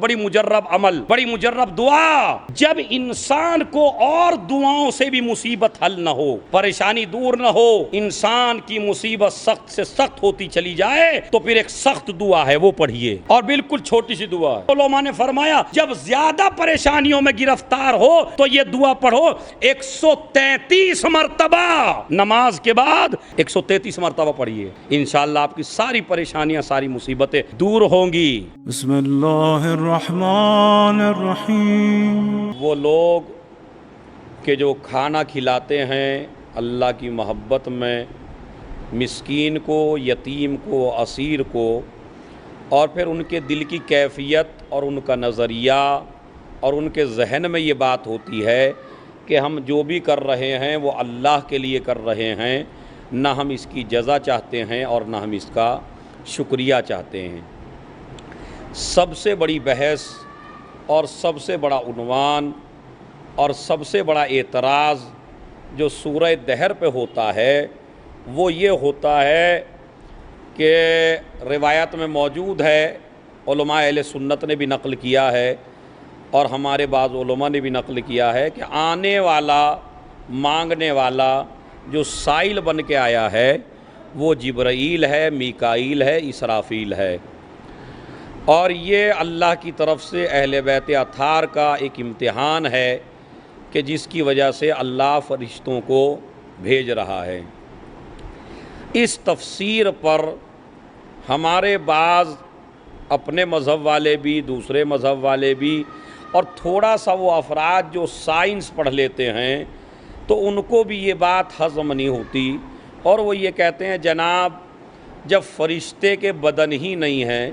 بڑی مجرب عمل، بڑی مجرب دعا. جب انسان کو اور دعاؤں سے بھی مصیبت حل نہ ہو، پریشانی دور نہ ہو، انسان کی مصیبت سخت سے سخت ہوتی چلی جائے، تو پھر ایک سخت دعا ہے، وہ پڑھیے. اور بالکل چھوٹی سی دعا ہے. علماء نے فرمایا جب زیادہ پریشانیوں میں گرفتار ہو تو یہ دعا پڑھو 133 مرتبہ. نماز کے بعد 133 مرتبہ پڑھیے، انشاءاللہ آپ کی ساری پریشانیاں، ساری مصیبتیں دور ہوں گی. بسم اللہ الرحمن الرحیم. وہ لوگ کہ جو کھانا کھلاتے ہیں اللہ کی محبت میں مسکین کو، یتیم کو، اسیر کو، اور پھر ان کے دل کی کیفیت اور ان کا نظریہ اور ان کے ذہن میں یہ بات ہوتی ہے کہ ہم جو بھی کر رہے ہیں وہ اللہ کے لیے کر رہے ہیں، نہ ہم اس کی جزا چاہتے ہیں اور نہ ہم اس کا شکریہ چاہتے ہیں. سب سے بڑی بحث اور سب سے بڑا عنوان اور سب سے بڑا اعتراض جو سورہ دہر پہ ہوتا ہے وہ یہ ہوتا ہے کہ روایت میں موجود ہے، علماء اہل سنت نے بھی نقل کیا ہے اور ہمارے بعض علماء نے بھی نقل کیا ہے کہ آنے والا، مانگنے والا جو سائل بن کے آیا ہے وہ جبرائیل ہے، میکائیل ہے، اسرافیل ہے. اور یہ اللہ کی طرف سے اہل بیت اطہار کا ایک امتحان ہے کہ جس کی وجہ سے اللہ فرشتوں کو بھیج رہا ہے. اس تفسیر پر ہمارے بعض اپنے مذہب والے بھی، دوسرے مذہب والے بھی، اور تھوڑا سا وہ افراد جو سائنس پڑھ لیتے ہیں تو ان کو بھی یہ بات ہضم نہیں ہوتی، اور وہ یہ کہتے ہیں جناب جب فرشتے کے بدن ہی نہیں ہیں،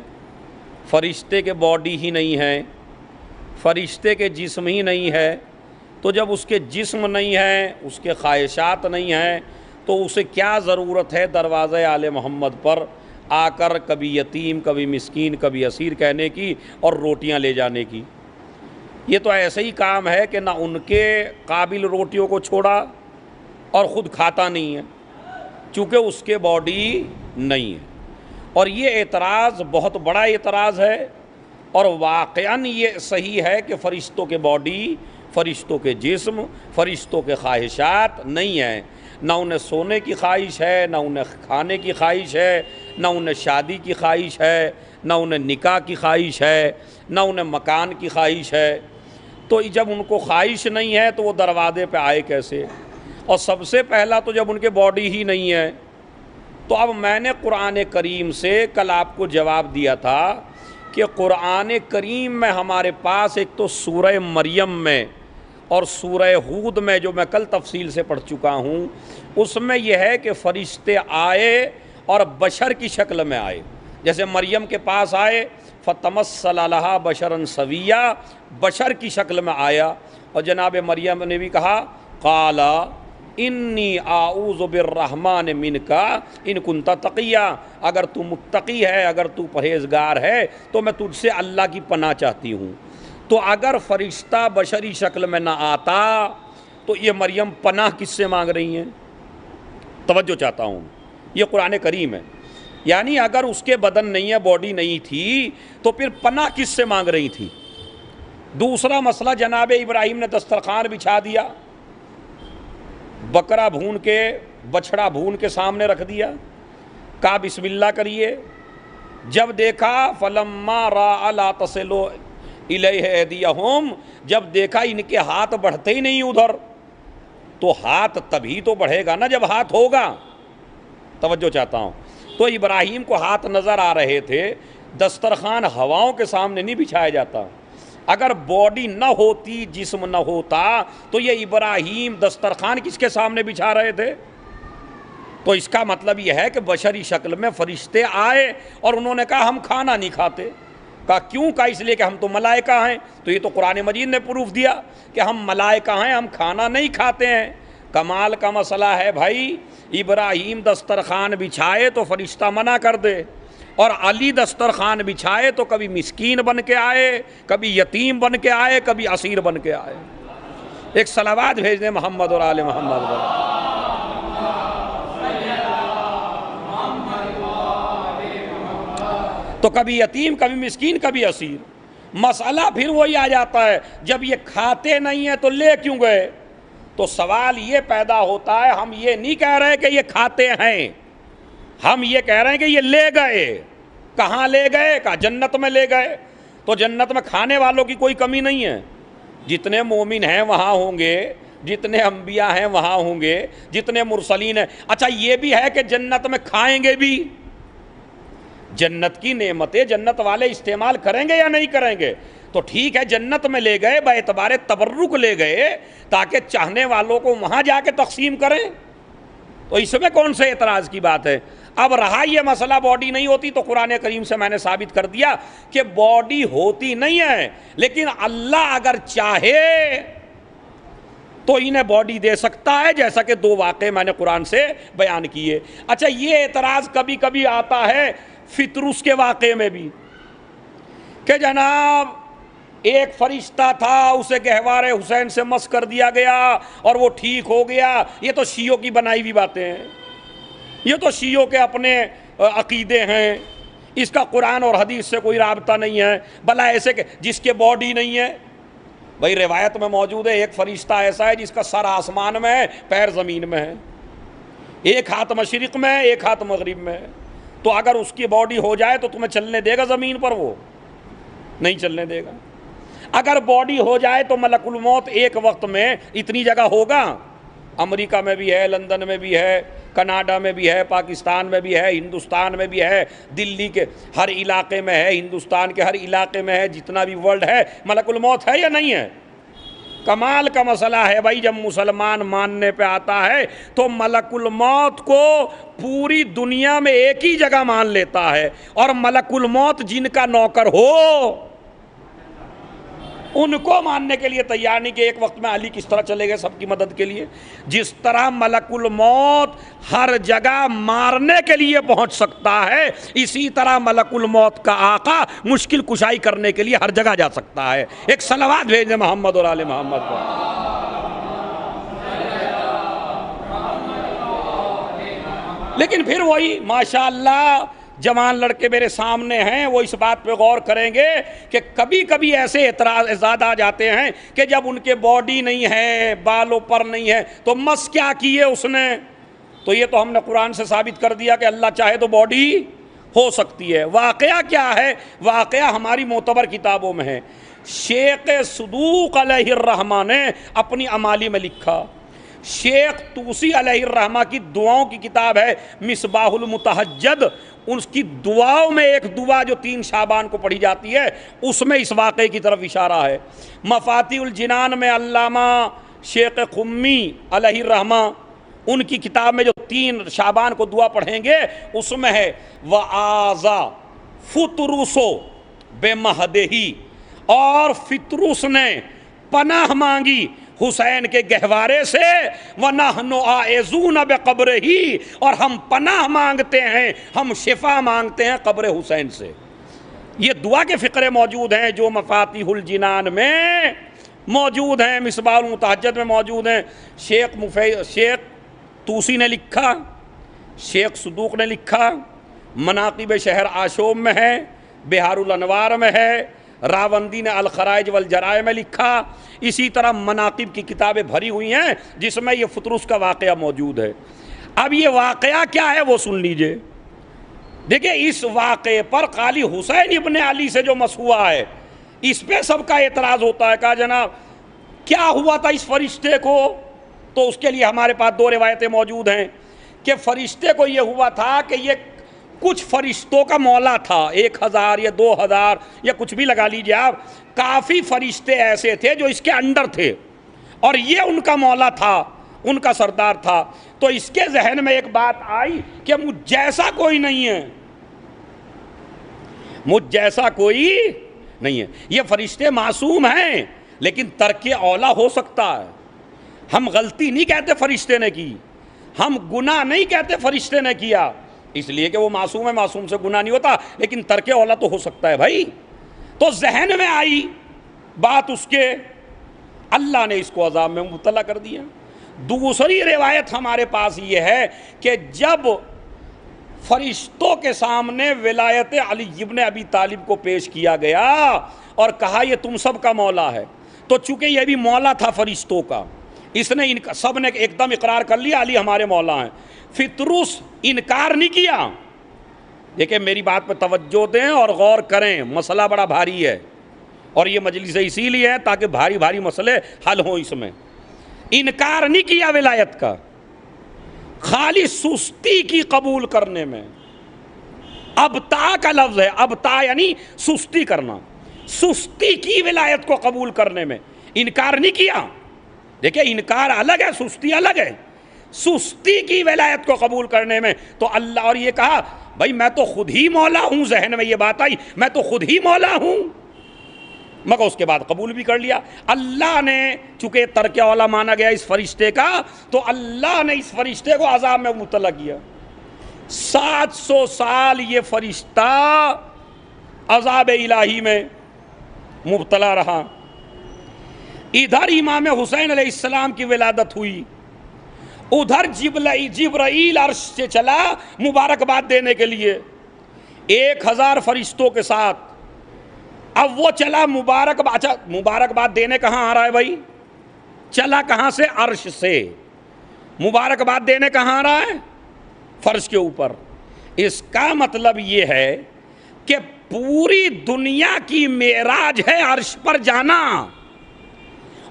فرشتے کے باڈی ہی نہیں ہے، فرشتے کے جسم ہی نہیں ہے، تو جب اس کے جسم نہیں ہے، اس کے خواہشات نہیں ہیں، تو اسے کیا ضرورت ہے دروازہ آل محمد پر آ کر کبھی یتیم، کبھی مسکین، کبھی اسیر کہنے کی اور روٹیاں لے جانے کی؟ یہ تو ایسا ہی کام ہے کہ نہ ان کے قابل روٹیوں کو چھوڑا اور خود کھاتا نہیں ہے، چونکہ اس کے باڈی نہیں ہے. اور یہ اعتراض بہت بڑا اعتراض ہے، اور واقعاً یہ صحیح ہے کہ فرشتوں کے باڈی، فرشتوں کے جسم، فرشتوں کے خواہشات نہیں ہیں. نہ انہیں سونے کی خواہش ہے، نہ انہیں کھانے کی خواہش ہے، نہ انہیں شادی کی خواہش ہے، نہ انہیں نکاح کی خواہش ہے، نہ انہیں مکان کی خواہش ہے. تو جب ان کو خواہش نہیں ہے تو وہ دروازے پہ آئے کیسے؟ اور سب سے پہلا تو جب ان کے باڈی ہی نہیں ہے. تو اب میں نے قرآن کریم سے کل آپ کو جواب دیا تھا کہ قرآن کریم میں ہمارے پاس ایک تو سورہ مریم میں اور سورہ ہود میں، جو میں کل تفصیل سے پڑھ چکا ہوں، اس میں یہ ہے کہ فرشتے آئے اور بشر کی شکل میں آئے. جیسے مریم کے پاس آئے فتمثل لہا بشرا سویا، بشر کی شکل میں آیا، اور جناب مریم نے بھی کہا قال انی اعوذ بالرحمن منک ان کنت تقیا، اگر تو متقی ہے، اگر تو پرہیزگار ہے تو میں تجھ سے اللہ کی پناہ چاہتی ہوں. تو اگر فرشتہ بشری شکل میں نہ آتا تو یہ مریم پناہ کس سے مانگ رہی ہیں؟ توجہ چاہتا ہوں، یہ قرآن کریم ہے. یعنی اگر اس کے بدن نہیں ہے، باڈی نہیں تھی، تو پھر پناہ کس سے مانگ رہی تھی؟ دوسرا مسئلہ، جناب ابراہیم نے دسترخوان بچھا دیا، بکرا بھون کے، بچھڑا بھون کے سامنے رکھ دیا، کہا بسم اللہ کریے. جب دیکھا فلما راى لا تصل الیہ ایدیہم، جب دیکھا ان کے ہاتھ بڑھتے ہی نہیں ادھر، تو ہاتھ تبھی تو بڑھے گا نا جب ہاتھ ہوگا. توجہ چاہتا ہوں. تو ابراہیم کو ہاتھ نظر آ رہے تھے. دسترخوان ہواؤں کے سامنے نہیں بچھایا جاتا. اگر باڈی نہ ہوتی، جسم نہ ہوتا، تو یہ ابراہیم دسترخوان کس کے سامنے بچھا رہے تھے؟ تو اس کا مطلب یہ ہے کہ بشری شکل میں فرشتے آئے اور انہوں نے کہا ہم کھانا نہیں کھاتے. کہا کیوں؟ کہا اس لیے کہ ہم تو ملائکہ ہیں. تو یہ تو قرآن مجید نے پروف دیا کہ ہم ملائکہ ہیں، ہم کھانا نہیں کھاتے ہیں. کمال کا مسئلہ ہے بھائی، ابراہیم دسترخوان بچھائے تو فرشتہ منع کر دے، اور علی دسترخوان بچھائے تو کبھی مسکین بن کے آئے، کبھی یتیم بن کے آئے، کبھی اسیر بن کے آئے. ایک صلوات بھیج دیں محمد اور آل محمد پر. تو کبھی یتیم، کبھی مسکین، کبھی اسیر. مسئلہ پھر وہی آ جاتا ہے، جب یہ کھاتے نہیں ہیں تو لے کیوں گئے؟ تو سوال یہ پیدا ہوتا ہے، ہم یہ نہیں کہہ رہے کہ یہ کھاتے ہیں، ہم یہ کہہ رہے ہیں کہ یہ لے گئے۔ کہاں لے گئے؟ کہا جنت میں لے گئے۔ تو جنت میں کھانے والوں کی کوئی کمی نہیں ہے، جتنے مومن ہیں وہاں ہوں گے، جتنے انبیاء ہیں وہاں ہوں گے، جتنے مرسلین ہیں۔ اچھا یہ بھی ہے کہ جنت میں کھائیں گے بھی، جنت کی نعمتیں جنت والے استعمال کریں گے یا نہیں کریں گے؟ تو ٹھیک ہے جنت میں لے گئے، باعتبار تبرک لے گئے تاکہ چاہنے والوں کو وہاں جا کے تقسیم کریں، تو اس میں کون سے اعتراض کی بات ہے؟ اب رہا یہ مسئلہ باڈی نہیں ہوتی، تو قرآن کریم سے میں نے ثابت کر دیا کہ باڈی ہوتی نہیں ہے، لیکن اللہ اگر چاہے تو انہیں باڈی دے سکتا ہے، جیسا کہ 2 واقعے میں نے قرآن سے بیان کیے۔ اچھا یہ اعتراض کبھی کبھی آتا ہے فطرس کے واقعے میں بھی، کہ جناب ایک فرشتہ تھا، اسے گہوارے حسین سے مس کر دیا گیا اور وہ ٹھیک ہو گیا۔ یہ تو شیعوں کی بنائی ہوئی باتیں ہیں، یہ تو شیعوں کے اپنے عقیدے ہیں، اس کا قرآن اور حدیث سے کوئی رابطہ نہیں ہے۔ بھلا ایسے کہ جس کے باڈی نہیں ہے، بھائی روایت میں موجود ہے ایک فرشتہ ایسا ہے جس کا سر آسمان میں ہے، پیر زمین میں ہے، ایک ہاتھ مشرق میں ہے، ایک ہاتھ مغرب میں ہے۔ تو اگر اس کی باڈی ہو جائے تو تمہیں چلنے دے گا زمین پر؟ وہ نہیں چلنے دے گا۔ اگر باڈی ہو جائے تو ملک الموت ایک وقت میں اتنی جگہ ہوگا، امریکہ میں بھی ہے، لندن میں بھی ہے، کینیڈا میں بھی ہے، پاکستان میں بھی ہے، ہندوستان میں بھی ہے، دلی کے ہر علاقے میں ہے، ہندوستان کے ہر علاقے میں ہے، جتنا بھی ورلڈ ہے ملک الموت ہے یا نہیں ہے؟ کمال کا مسئلہ ہے بھائی، جب مسلمان ماننے پہ آتا ہے تو ملک الموت کو پوری دنیا میں ایک ہی جگہ مان لیتا ہے، اور ملک الموت جن کا نوکر ہو ان کو ماننے کے لیے تیار نہیں کہ ایک وقت میں علی کس طرح چلے گئے سب کی مدد کے لیے۔ جس طرح ملک الموت ہر جگہ مارنے کے لیے پہنچ سکتا ہے، اسی طرح ملک الموت کا آقا مشکل کشائی کرنے کے لیے ہر جگہ جا سکتا ہے۔ ایک صلوات بھیج دیں محمد اور آل محمد کو۔ لیکن پھر وہی ماشاءاللہ جوان لڑکے میرے سامنے ہیں، وہ اس بات پہ غور کریں گے کہ کبھی کبھی ایسے اعتراضات آ جاتے ہیں کہ جب ان کے باڈی نہیں ہے، بالوں پر نہیں ہے، تو مس کیا کیے اس نے؟ تو یہ تو ہم نے قرآن سے ثابت کر دیا کہ اللہ چاہے تو باڈی ہو سکتی ہے۔ واقعہ کیا ہے؟ واقعہ ہماری معتبر کتابوں میں ہے۔ شیخ صدوق علیہ الرحمہ نے اپنی امالی میں لکھا، شیخ طوسی علیہ الرحمہ کی دعاؤں کی کتاب ہے مصباح المتہجد، اس کی دعاؤں میں ایک دعا جو 3 شعبان کو پڑھی جاتی ہے اس میں اس واقعے کی طرف اشارہ ہے۔ مفاتیح الجنان میں علامہ شیخ قمی علیہ الرحمہ ان کی کتاب میں جو 3 شعبان کو دعا پڑھیں گے اس میں ہے وَآذَا فطرسو بِمَہْدِهِ، اور فطرس نے پناہ مانگی حسین کے گہوارے سے، وَنَحْنُ عَائِذُونَ بِقَبْرِهِ، اور ہم پناہ مانگتے ہیں، ہم شفا مانگتے ہیں قبر حسین سے۔ یہ دعا کے فقرے موجود ہیں جو مفاتیح الجنان میں موجود ہیں، مصباح المتہجد میں موجود ہیں۔ شیخ طوسی نے لکھا، شیخ صدوق نے لکھا، مناقب شہر آشوب میں ہے، بہار الانوار میں ہے، راوندی نے الخرائج والجرائع میں لکھا۔ اسی طرح مناقب کی کتابیں بھری ہوئی ہیں جس میں یہ فطرس کا واقعہ موجود ہے۔ اب یہ واقعہ کیا ہے وہ سن لیجئے۔ دیکھیں اس واقعے پر قالی حسین ابن علی سے جو مسئلہ ہے اس پہ سب کا اعتراض ہوتا ہے، کہا جناب کیا ہوا تھا اس فرشتے کو؟ تو اس کے لیے ہمارے پاس 2 روایتیں موجود ہیں کہ فرشتے کو یہ ہوا تھا کہ یہ کچھ فرشتوں کا مولا تھا، 1000 یا 2000 یا کچھ بھی لگا لیجئے آپ، کافی فرشتے ایسے تھے جو اس کے انڈر تھے اور یہ ان کا مولا تھا، ان کا سردار تھا۔ تو اس کے ذہن میں ایک بات آئی کہ مجھ جیسا کوئی نہیں ہے، مجھ جیسا کوئی نہیں ہے۔ یہ فرشتے معصوم ہیں لیکن ترک اولا ہو سکتا ہے۔ ہم غلطی نہیں کہتے فرشتے نے کی، ہم گناہ نہیں کہتے فرشتے نے کیا، اس لیے کہ وہ معصوم ہے، معصوم سے گناہ نہیں ہوتا، لیکن ترک اولا تو ہو سکتا ہے بھائی۔ تو ذہن میں آئی بات اس کے، اللہ نے اس کو عذاب میں مبتلا کر دیا۔ دوسری روایت ہمارے پاس یہ ہے کہ جب فرشتوں کے سامنے ولایت علی ابن ابی طالب کو پیش کیا گیا اور کہا یہ تم سب کا مولا ہے. تو چونکہ یہ بھی مولا تھا فرشتوں کا، اس نے سب نے ایک دم اقرار کر لیا علی ہمارے مولا ہیں. فطروس انکار نہیں کیا. دیکھیں میری بات پہ توجہ دیں اور غور کریں، مسئلہ بڑا بھاری ہے، اور یہ مجلس اسی لیے ہے تاکہ بھاری بھاری مسئلے حل ہوں. اس میں انکار نہیں کیا ولایت کا، خالی سستی کی قبول کرنے میں. ابتا کا لفظ ہے، ابتا یعنی سستی کرنا، سستی کی ولایت کو قبول کرنے میں انکار نہیں کیا. دیکھیں انکار الگ ہے، سستی الگ ہے. سستی کی ولایت کو قبول کرنے میں تو اللہ، اور یہ کہا بھائی میں تو خود ہی مولا ہوں، ذہن میں یہ بات آئی میں تو خود ہی مولا ہوں، مگر اس کے بعد قبول بھی کر لیا. اللہ نے چونکہ ترک اولا مانا گیا اس فرشتے کا، تو اللہ نے اس فرشتے کو عذاب میں مبتلا کیا. 700 سال یہ فرشتہ عذاب الہی میں مبتلا رہا. ادھر امام حسین علیہ السلام کی ولادت ہوئی، ادھر جبرائیل عرش سے چلا مبارکباد دینے کے لیے 1000 فرشتوں کے ساتھ. اب وہ چلا مبارکباد دینے کہاں آ رہا ہے بھائی؟ چلا کہاں سے؟ عرش سے. مبارکباد دینے کہاں آ رہا ہے؟ فرش کے اوپر. اس کا مطلب یہ ہے کہ پوری دنیا کی معراج ہے عرش پر جانا،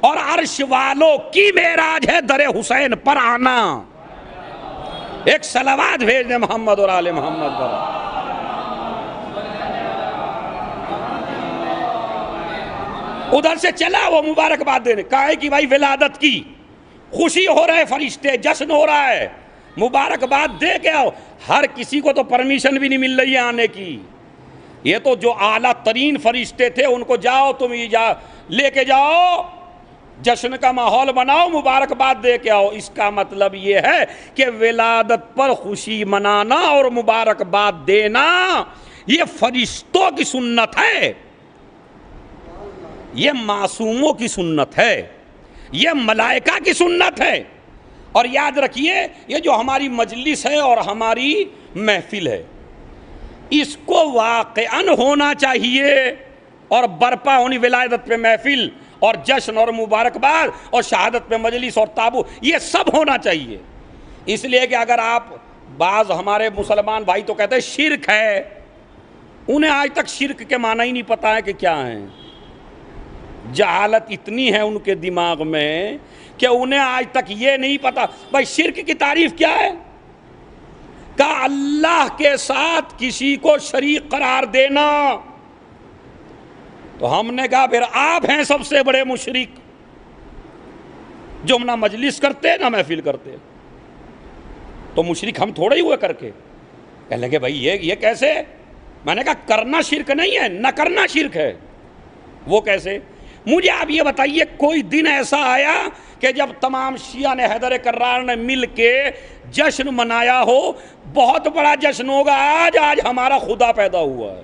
اور عرش والوں کی معراج ہے در حسین پر آنا. ایک صلوات بھیج دیں محمد اور آل محمد پر. ادھر سے چلا وہ مبارکباد دینے، کہا کہ بھائی ولادت کی خوشی ہو رہے فرشتے، جشن ہو رہا ہے، مبارکباد دے کے آؤ. ہر کسی کو تو پرمیشن بھی نہیں مل رہی ہے آنے کی. یہ تو جو اعلیٰ ترین فرشتے تھے ان کو جاؤ تم لے کے جاؤ، جشن کا ماحول بناؤ، مبارکباد دے کے آؤ. اس کا مطلب یہ ہے کہ ولادت پر خوشی منانا اور مبارکباد دینا یہ فرشتوں کی سنت ہے، یہ معصوموں کی سنت ہے، یہ ملائکہ کی سنت ہے. اور یاد رکھیے یہ جو ہماری مجلس ہے اور ہماری محفل ہے، اس کو واقعاً ہونا چاہیے اور برپا ہونی. ولادت پہ محفل اور جشن اور مبارکباد اور شہادت پہ مجلس اور تابوت، یہ سب ہونا چاہیے. اس لیے کہ اگر آپ بعض ہمارے مسلمان بھائی تو کہتے ہیں شرک ہے، انہیں آج تک شرک کے معنی ہی نہیں پتا ہے کہ کیا ہیں. جہالت اتنی ہے ان کے دماغ میں کہ انہیں آج تک یہ نہیں پتا. بھائی شرک کی تعریف کیا ہے؟ کہ اللہ کے ساتھ کسی کو شریک قرار دینا. تو ہم نے کہا پھر آپ ہیں سب سے بڑے مشرک، جو نہ مجلس کرتے نہ محفل کرتے. تو مشرک ہم تھوڑے ہی ہوئے کر کے. کہنے لگے بھائی یہ کیسے؟ میں نے کہا کرنا شرک نہیں ہے، نہ کرنا شرک ہے. وہ کیسے؟ مجھے آپ یہ بتائیے کوئی دن ایسا آیا کہ جب تمام شیعہ نے حیدر کرار نے مل کے جشن منایا ہو، بہت بڑا جشن ہوگا آج ہمارا خدا پیدا ہوا ہے؟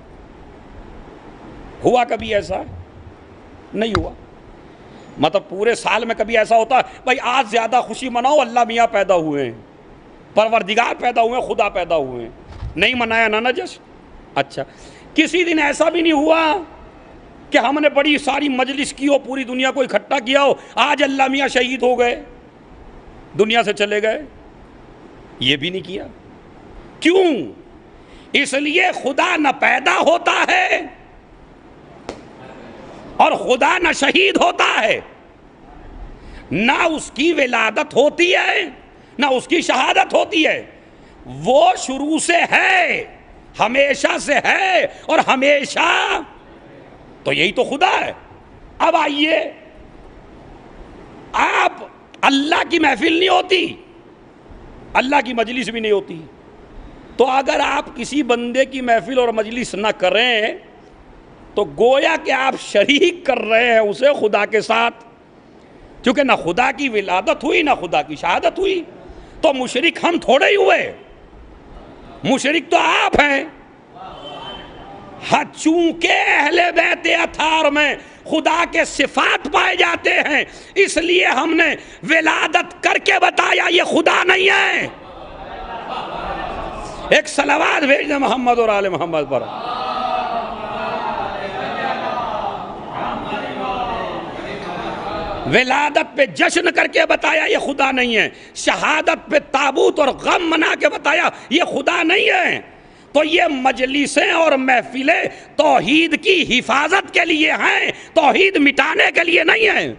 ہوا کبھی ایسا؟ نہیں ہوا. مطلب پورے سال میں کبھی ایسا ہوتا ہے بھائی آج زیادہ خوشی مناؤ اللہ میاں پیدا ہوئے ہیں، پروردگار پیدا ہوئے ہیں، خدا پیدا ہوئے ہیں؟ نہیں منایا نا جشن. اچھا کسی دن ایسا بھی نہیں ہوا کہ ہم نے بڑی ساری مجلس کی ہو، پوری دنیا کو اکٹھا کیا ہو، آج اللہ میاں شہید ہو گئے، دنیا سے چلے گئے؟ یہ بھی نہیں کیا. کیوں؟ اس لیے خدا نہ پیدا ہوتا ہے اور خدا نہ شہید ہوتا ہے، نہ اس کی ولادت ہوتی ہے نہ اس کی شہادت ہوتی ہے. وہ شروع سے ہے، ہمیشہ سے ہے اور ہمیشہ. تو یہی تو خدا ہے. اب آئیے، آپ اللہ کی محفل نہیں ہوتی، اللہ کی مجلس بھی نہیں ہوتی، تو اگر آپ کسی بندے کی محفل اور مجلس نہ کریں تو گویا کہ آپ شریک کر رہے ہیں اسے خدا کے ساتھ، کیونکہ نہ خدا کی ولادت ہوئی نہ خدا کی شہادت ہوئی. تو مشرک ہم تھوڑے ہی ہوئے، مشرک تو آپ ہیں. چونکہ اہل بیت اطہار میں خدا کے صفات پائے جاتے ہیں، اس لیے ہم نے ولادت کر کے بتایا یہ خدا نہیں ہے. ایک صلوات بھیج دیں محمد اور آل محمد پر. ولادت پہ جشن کر کے بتایا یہ خدا نہیں ہے، شہادت پہ تابوت اور غم منا کے بتایا یہ خدا نہیں ہے، تو یہ مجلسیں اور محفلیں توحید کی حفاظت کے لیے ہیں، توحید مٹانے کے لیے نہیں ہیں۔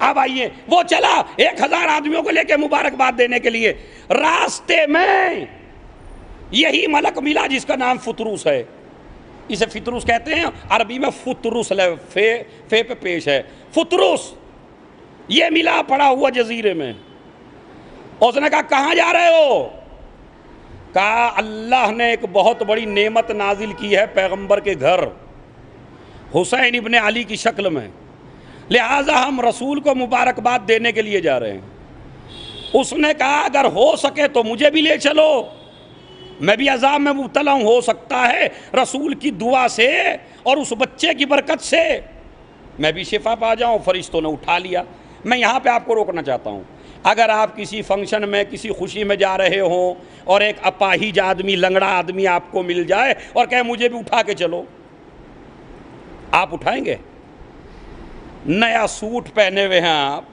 اب آئیے، وہ چلا 1000 آدمیوں کو لے کے مبارکباد دینے کے لیے، راستے میں یہی ملک ملا جس کا نام فطروس ہے، اسے فطروس کہتے ہیں، عربی میں فطروس فے پہ پیش ہے، فطروس یہ ملا پڑا ہوا جزیرے میں۔ اس نے کہا کہاں جا رہے ہو؟ کہا اللہ نے ایک بہت بڑی نعمت نازل کی ہے پیغمبر کے گھر حسین ابن علی کی شکل میں، لہٰذا ہم رسول کو مبارکباد دینے کے لیے جا رہے ہیں۔ اس نے کہا اگر ہو سکے تو مجھے بھی لے چلو، میں بھی عذاب میں مبتلا ہوں، ہو سکتا ہے رسول کی دعا سے اور اس بچے کی برکت سے میں بھی شفا پا جاؤں۔ فرشتوں نے اٹھا لیا۔ میں یہاں پہ آپ کو روکنا چاہتا ہوں، اگر آپ کسی فنکشن میں کسی خوشی میں جا رہے ہوں اور ایک اپاہج آدمی لنگڑا آدمی آپ کو مل جائے اور کہے مجھے بھی اٹھا کے چلو، آپ اٹھائیں گے؟ نیا سوٹ پہنے ہوئے ہیں آپ،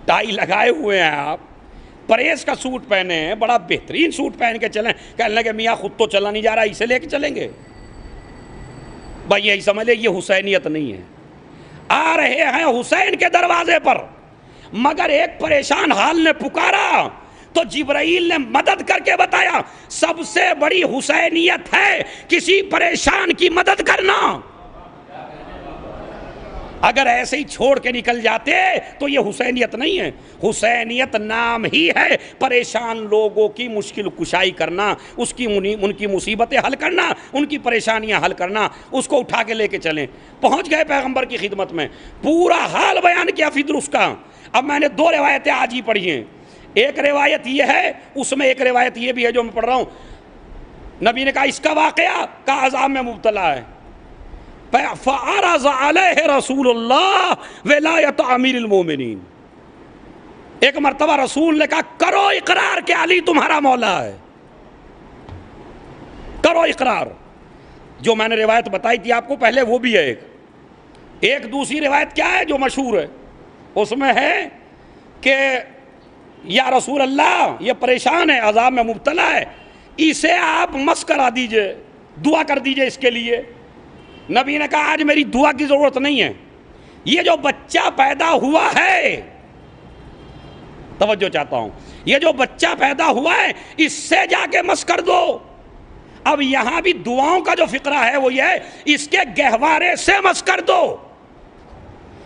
ٹائی لگائے ہوئے ہیں آپ، پریس کا سوٹ پہنے ہیں، بڑا بہترین سوٹ پہن کے چلیں، کہنے لگے میاں خود تو چلا نہیں جا رہا اسے لے کے چلیں گے؟ بھائی یہی سمجھ لے یہ حسینیت نہیں ہے۔ آ رہے ہیں حسین کے دروازے پر، مگر ایک پریشان حال نے پکارا تو جبرائیل نے مدد کر کے بتایا سب سے بڑی حسینیت ہے کسی پریشان کی مدد کرنا۔ اگر ایسے ہی چھوڑ کے نکل جاتے تو یہ حسینیت نہیں ہے۔ حسینیت نام ہی ہے پریشان لوگوں کی مشکل کشائی کرنا، ان کی مصیبتیں حل کرنا، ان کی پریشانیاں حل کرنا، اس کو اٹھا کے لے کے چلیں۔ پہنچ گئے پیغمبر کی خدمت میں، پورا حال بیان کیا فطروس کا۔ اب میں نے 2 روایتیں آج ہی پڑھی ہیں، ایک روایت یہ ہے، اس میں ایک روایت یہ بھی ہے جو میں پڑھ رہا ہوں۔ نبی نے کہا اس کا واقعہ کا عذاب میں مبتلا ہے، فعرض علیہ رسول اللہ ولایت امیر المومنین۔ ایک مرتبہ رسول نے کہا کرو اقرار کہ علی تمہارا مولا ہے، کرو اقرار۔ جو میں نے روایت بتائی تھی آپ کو پہلے وہ بھی ہے ایک دوسری روایت کیا ہے جو مشہور ہے، اس میں ہے کہ یا رسول اللہ یہ پریشان ہے، عذاب میں مبتلا ہے، اسے آپ مس کرا دیجئے، دعا کر دیجئے اس کے لیے۔ نبی نے کہا آج میری دعا کی ضرورت نہیں ہے، یہ جو بچہ پیدا ہوا ہے، توجہ چاہتا ہوں، یہ جو بچہ پیدا ہوا ہے اس سے جا کے مس کر دو۔ اب یہاں بھی دعاؤں کا جو فقرہ ہے وہ یہ ہے اس کے گہوارے سے مس کر دو،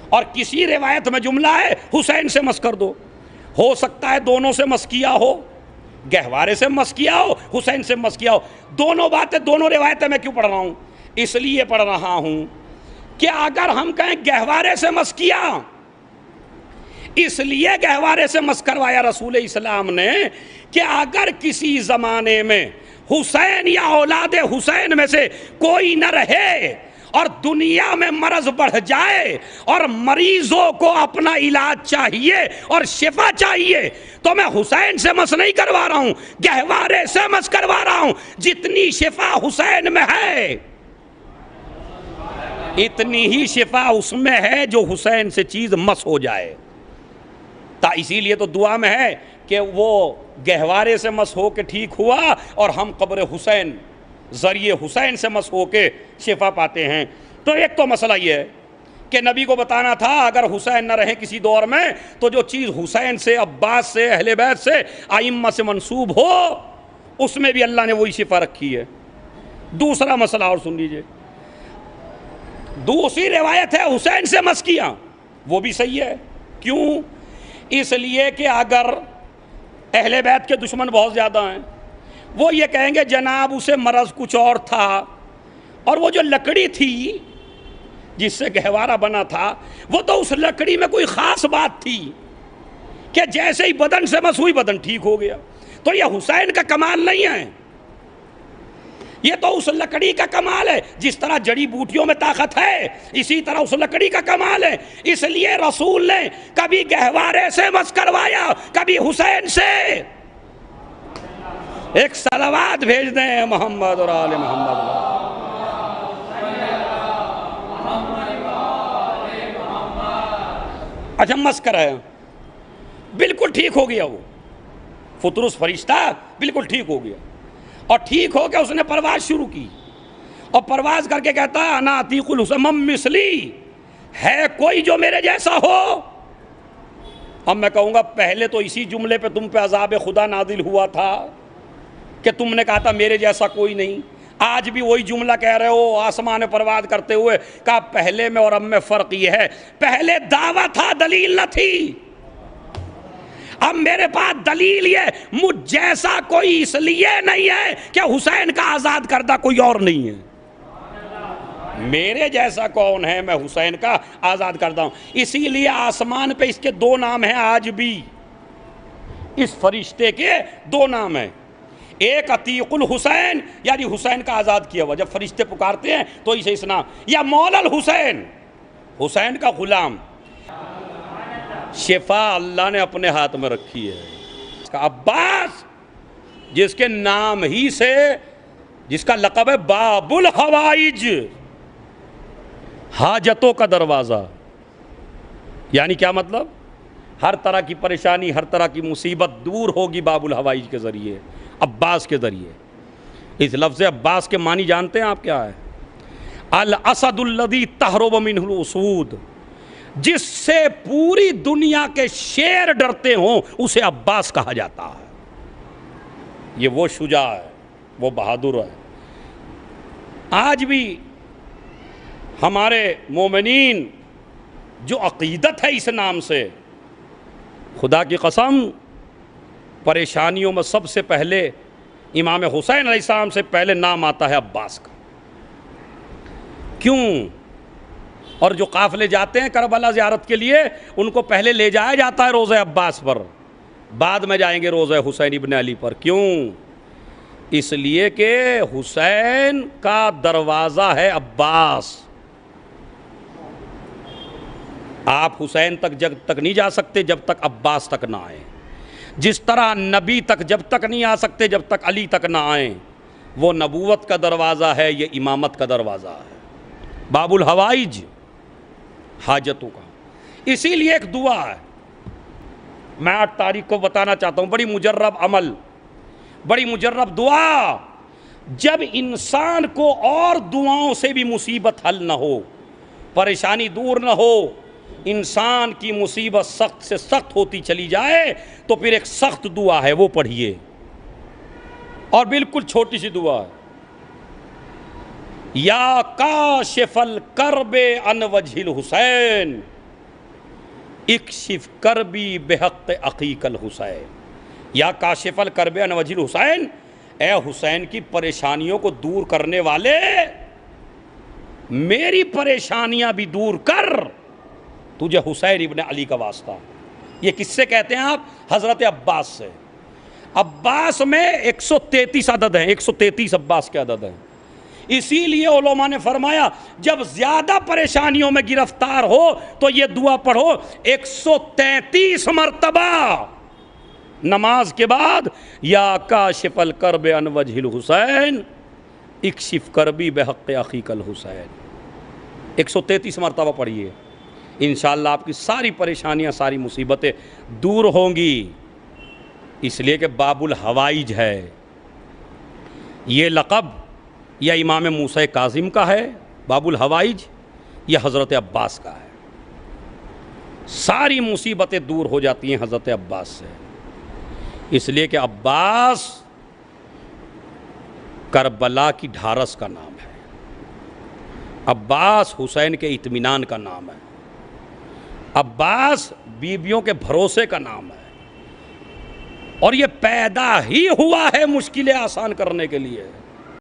اور کسی روایت میں جملہ ہے حسین سے مس کر دو۔ ہو سکتا ہے دونوں سے مس کیا ہو، گہوارے سے مس کیا ہو، حسین سے مس کیا ہو، دونوں باتیں دونوں روایتیں میں کیوں پڑھ رہا ہوں؟ اس لیے پڑھ رہا ہوں کہ اگر ہم کہیں گہوارے سے مس کیا، اس لیے گہوارے سے مس کروایا رسول اسلام نے کہ اگر کسی زمانے میں حسین یا اولاد حسین میں سے کوئی نہ رہے اور دنیا میں مرض بڑھ جائے اور مریضوں کو اپنا علاج چاہیے اور شفا چاہیے تو میں حسین سے مس نہیں کروا رہا ہوں، گہوارے سے مس کروا رہا ہوں۔ جتنی شفا حسین میں ہے اتنی ہی شفا اس میں ہے جو حسین سے چیز مس ہو جائے۔ اسی لیے تو دعا میں ہے کہ وہ گہوارے سے مس ہو کے ٹھیک ہوا اور ہم قبر حسین ذریعے حسین سے مس ہو کے شفا پاتے ہیں۔ تو ایک تو مسئلہ یہ ہے کہ نبی کو بتانا تھا اگر حسین نہ رہے کسی دور میں تو جو چیز حسین سے، عباس سے، اہل بیت سے، ائمہ سے منسوب ہو اس میں بھی اللہ نے وہی شفا رکھی ہے۔ دوسرا مسئلہ اور سن لیجئے، دوسری روایت ہے حسین سے مس کیا، وہ بھی صحیح ہے۔ کیوں؟ اس لیے کہ اگر اہل بیت کے دشمن بہت زیادہ ہیں، وہ یہ کہیں گے جناب اسے مرض کچھ اور تھا، اور وہ جو لکڑی تھی جس سے گہوارہ بنا تھا وہ تو اس لکڑی میں کوئی خاص بات تھی کہ جیسے ہی بدن سے مس ہوئی بدن ٹھیک ہو گیا۔ تو یہ حسین کا کمال نہیں ہے، یہ تو اس لکڑی کا کمال ہے۔ جس طرح جڑی بوٹیوں میں طاقت ہے اسی طرح اس لکڑی کا کمال ہے۔ اس لیے رسول نے کبھی گہوارے سے مس کروایا، کبھی حسین سے۔ ایک صلوات بھیج دیں محمد اور آل محمد۔ اچھا مسکرہ ہے، بالکل ٹھیک ہو گیا، وہ فطرس فرشتہ بالکل ٹھیک ہو گیا، اور ٹھیک ہو کے اس نے پرواز شروع کی، اور پرواز کر کے کہتا انا عتیق الحسین من مثلی، ہے کوئی جو میرے جیسا ہو؟ اب میں کہوں گا پہلے تو اسی جملے پہ تم پہ عذاب خدا نازل ہوا تھا کہ تم نے کہا تھا میرے جیسا کوئی نہیں، آج بھی وہی جملہ کہہ رہے ہو آسمان پرواز کرتے ہوئے، کہا پہلے میں اور اب میں فرق یہ ہے، پہلے دعویٰ تھا دلیل نہ تھی، اب میرے پاس دلیل یہ مجھ جیسا کوئی اس لیے نہیں ہے کہ حسین کا آزاد کردہ کوئی اور نہیں ہے، میرے جیسا کون ہے؟ میں حسین کا آزاد کردہ ہوں۔ اسی لیے آسمان پہ اس کے دو نام ہیں، آج بھی اس فرشتے کے دو نام ہیں، ایک عتیق الحسین یعنی حسین کا آزاد کیا ہوا، جب فرشتے پکارتے ہیں تو اسے اس نام، یا مولا الحسین، حسین کا غلام۔ شفا اللہ نے اپنے ہاتھ میں رکھی ہے۔ عباس جس کے نام ہی سے، جس کا لقب ہے باب الحوائج، حاجتوں کا دروازہ، یعنی کیا مطلب؟ ہر طرح کی پریشانی، ہر طرح کی مصیبت دور ہوگی باب الحوائج کے ذریعے، عباس کے ذریعے۔ اس لفظ عباس کے معنی جانتے ہیں آپ کیا ہے؟ الاسد الذی تہرب منہ الاسود، جس سے پوری دنیا کے شیر ڈرتے ہوں اسے عباس کہا جاتا ہے۔ یہ وہ شجاع ہے، وہ بہادر ہے۔ آج بھی ہمارے مومنین جو عقیدت ہے اس نام سے، خدا کی قسم پریشانیوں میں سب سے پہلے امام حسین علیہ السلام سے پہلے نام آتا ہے عباس کا۔ کیوں؟ اور جو قافلے جاتے ہیں کربلا زیارت کے لیے، ان کو پہلے لے جایا جاتا ہے روضہ عباس پر، بعد میں جائیں گے روضہ حسین ابن علی پر۔ کیوں؟ اس لیے کہ حسین کا دروازہ ہے عباس، آپ حسین تک جب تک نہیں جا سکتے جب تک عباس تک نہ آئیں، جس طرح نبی تک جب تک نہیں آ سکتے جب تک علی تک نہ آئیں۔ وہ نبوت کا دروازہ ہے، یہ امامت کا دروازہ ہے، باب الحوائج، حاجتوں کا۔ اسی لیے ایک دعا ہے، میں 8 تاریخ کو بتانا چاہتا ہوں، بڑی مجرب عمل، بڑی مجرب دعا، جب انسان کو اور دعاؤں سے بھی مصیبت حل نہ ہو، پریشانی دور نہ ہو، انسان کی مصیبت سخت سے سخت ہوتی چلی جائے، تو پھر ایک سخت دعا ہے، وہ پڑھیے، اور بالکل چھوٹی سی دعا ہے، یا کاشف الکرب عن وجہ الحسین اکشف کربی بحق اخیک الحسین، یا کاشف الکرب عن وجہ الحسین، اے حسین کی پریشانیوں کو دور کرنے والے، میری پریشانیاں بھی دور کر، تجھے حسین ابن علی کا واسطہ۔ یہ کس سے کہتے ہیں آپ؟ حضرت عباس سے۔ عباس میں 133 عدد ہیں، 133 عباس کے عدد ہیں۔ اسی لیے علماء نے فرمایا جب زیادہ پریشانیوں میں گرفتار ہو تو یہ دعا پڑھو 133 مرتبہ نماز کے بعد، یا کاشف الکرب عن وجہ الحسین اکشف کربی بحق اخیک الحسین، 133 مرتبہ پڑھیے، انشاءاللہ آپ کی ساری پریشانیاں، ساری مصیبتیں دور ہوں گی۔ اس لیے کہ باب الحوائج ہے۔ یہ لقب یا امام موسیٰ کاظم کا ہے باب الحوائج، یا حضرت عباس کا ہے۔ ساری مصیبتیں دور ہو جاتی ہیں حضرت عباس سے، اس لیے کہ عباس کربلا کی ڈھارس کا نام ہے، عباس حسین کے اطمینان کا نام ہے، عباس بیویوں کے بھروسے کا نام ہے، اور یہ پیدا ہی ہوا ہے مشکلیں آسان کرنے کے لیے۔